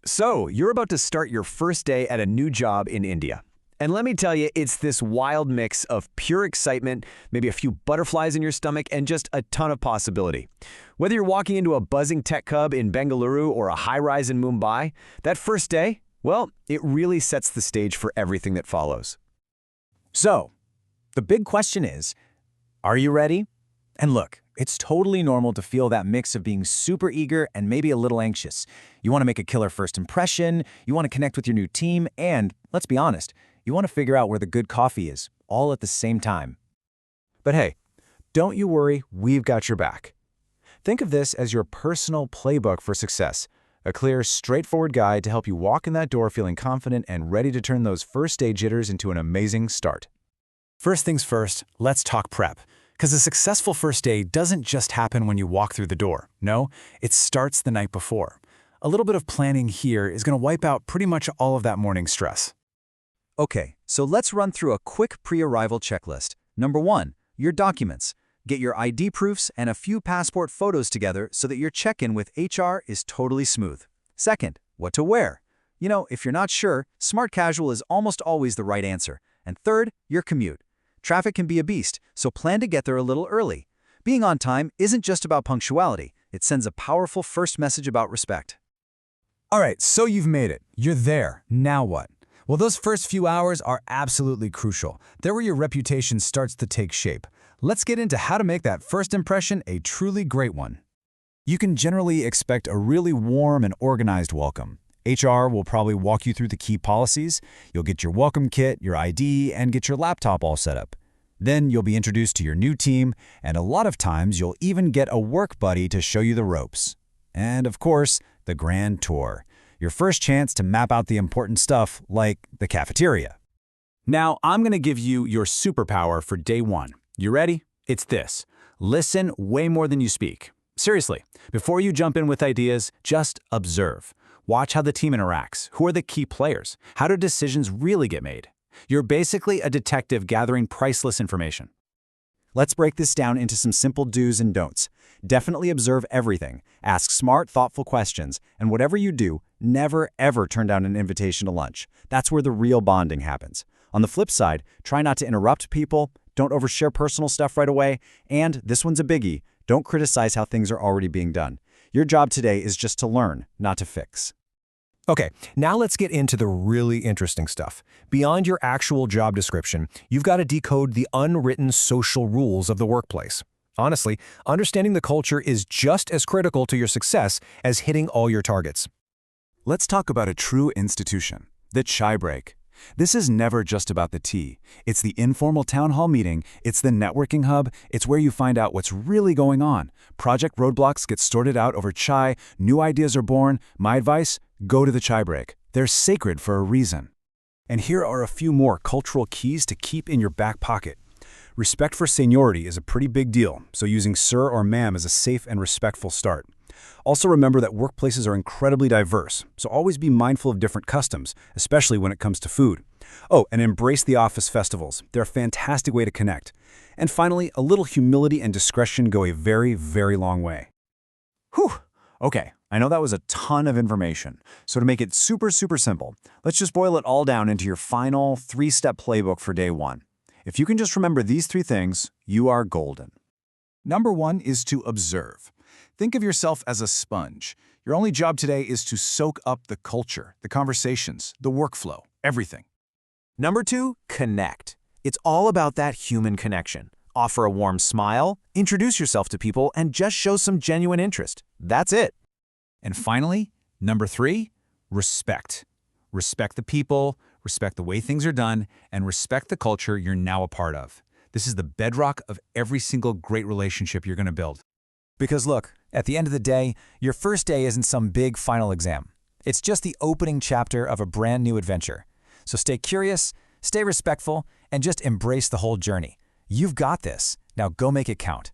So, you're about to start your first day at a new job in India. And let me tell you, it's this wild mix of pure excitement, maybe a few butterflies in your stomach, and just a ton of possibility. Whether you're walking into a buzzing tech hub in Bengaluru or a high-rise in Mumbai, that first day, well, it really sets the stage for everything that follows. So, the big question is, are you ready? And look, it's totally normal to feel that mix of being super eager and maybe a little anxious. You want to make a killer first impression, you want to connect with your new team, and, let's be honest, you want to figure out where the good coffee is, all at the same time. But hey, don't you worry, we've got your back. Think of this as your personal playbook for success, a clear, straightforward guide to help you walk in that door feeling confident and ready to turn those first-day jitters into an amazing start. First things first, let's talk prep. Because a successful first day doesn't just happen when you walk through the door. No, it starts the night before. A little bit of planning here is going to wipe out pretty much all of that morning stress. Okay, so let's run through a quick pre-arrival checklist. Number 1, your documents. Get your ID proofs and a few passport photos together so that your check-in with HR is totally smooth. Second, what to wear. You know, if you're not sure, smart casual is almost always the right answer. And third, your commute. Traffic can be a beast, so plan to get there a little early. Being on time isn't just about punctuality. It sends a powerful first message about respect. All right, so you've made it. You're there. Now what? Well, those first few hours are absolutely crucial. They're where your reputation starts to take shape. Let's get into how to make that first impression a truly great one. You can generally expect a really warm and organized welcome. HR will probably walk you through the key policies. You'll get your welcome kit, your ID, and get your laptop all set up. Then you'll be introduced to your new team, and a lot of times you'll even get a work buddy to show you the ropes. And of course, the grand tour. Your first chance to map out the important stuff, like the cafeteria. Now, I'm going to give you your superpower for day 1. You ready? It's this. Listen way more than you speak. Seriously, before you jump in with ideas, just observe. Watch how the team interacts. Who are the key players? How do decisions really get made? You're basically a detective gathering priceless information. Let's break this down into some simple do's and don'ts. Definitely observe everything. Ask smart, thoughtful questions. And whatever you do, never, ever turn down an invitation to lunch. That's where the real bonding happens. On the flip side, try not to interrupt people, don't overshare personal stuff right away, and, this one's a biggie, don't criticize how things are already being done. Your job today is just to learn, not to fix. Okay, now let's get into the really interesting stuff. Beyond your actual job description, you've got to decode the unwritten social rules of the workplace. Honestly, understanding the culture is just as critical to your success as hitting all your targets. Let's talk about a true institution, the chai break. This is never just about the tea. It's the informal town hall meeting, it's the networking hub, it's where you find out what's really going on. Project roadblocks get sorted out over chai, new ideas are born. My advice, go to the chai break. They're sacred for a reason. And here are a few more cultural keys to keep in your back pocket. Respect for seniority is a pretty big deal, so using sir or ma'am is a safe and respectful start. Also remember that workplaces are incredibly diverse, so always be mindful of different customs, especially when it comes to food. Oh, and embrace the office festivals. They're a fantastic way to connect. And finally, a little humility and discretion go a very, very long way. Whew. Okay, I know that was a ton of information. So to make it super simple, let's just boil it all down into your final 3-step playbook for day 1. If you can just remember these 3 things, you are golden. Number 1 is to observe. Think of yourself as a sponge. Your only job today is to soak up the culture, the conversations, the workflow, everything. Number 2, connect. It's all about that human connection. Offer a warm smile, introduce yourself to people, and just show some genuine interest. That's it. And finally, number 3, respect. Respect the people, respect the way things are done, and respect the culture you're now a part of. This is the bedrock of every single great relationship you're going to build. Because look, at the end of the day, your first day isn't some big final exam. It's just the opening chapter of a brand new adventure. So stay curious, stay respectful, and just embrace the whole journey. You've got this. Now go make it count.